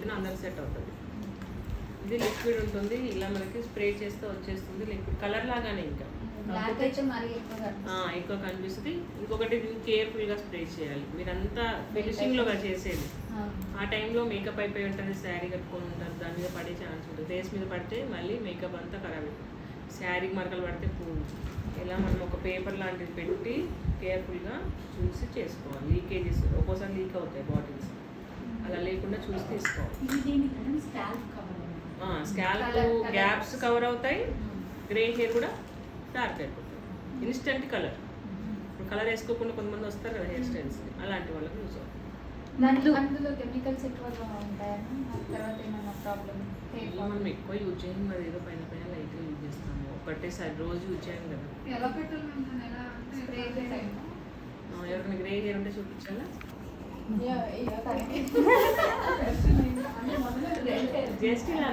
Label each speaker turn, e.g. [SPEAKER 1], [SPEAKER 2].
[SPEAKER 1] పెట్టినా అందరికి సెట్ అవుతుంది. ఇది లిక్విడ్ ఉంటుంది, ఇలా మనకి స్ప్రే చేస్తే వచ్చేస్తుంది లిక్విడ్ కలర్ లాగానే. ఇంకా ఎక్కువ కనిపిస్తుంది. ఇంకొకటి కేర్ఫుల్గా స్ప్రే చేయాలి. మీరంతా ఫినిషింగ్లో చేసేది ఆ టైంలో మేకప్ అయిపోయి ఉంటుంది, శారీ కట్టుకొని ఉంటారు, దాని మీద పడే ఛాన్స్ ఉంటుంది. ఫేస్ మీద పడితే మళ్ళీ మేకప్ అంతా ఖరాబ్ అవుతుంది. శారీకి మరకలు పడితే పోదు. ఇలా మనం ఒక పేపర్ లాంటిది పెట్టి కేర్ఫుల్గా చూసి చేసుకోవాలి. లీకేజెస్ ఒక్కోసారి లీక్ అవుతాయి బాటిల్స్, అలా లేకుండా చూసి తీసుకోవాలి. స్కాల్ప్ గ్యాప్స్ కవర్ అవుతాయి, గ్రే హెయిర్ కూడా డార్క్ అయిపోతుంది. ఇన్స్టెంట్ కలర్, ఇప్పుడు కలర్ వేసుకోకుండా కొంతమంది వస్తారు కదా హెయిర్ స్టైల్స్, అలాంటి వాళ్ళకి యూజ్ అవుతుంది.
[SPEAKER 2] అందులో కెమికల్స్ ఎక్కువగా ఉంటాయని తర్వాత ఏమైనా ప్రాబ్లం?
[SPEAKER 1] మనం ఎక్కువ యూజ్ చేయం కదా, ఏదో పైన పైన లైట్గా యూజ్ చేస్తాము. ఒకటేసారి రోజు యూజ్ చేయం కదా. ఎవరికైనా గ్రే హెయిర్ ఉంటే చూపించాలా? జస్ట్ ఇలా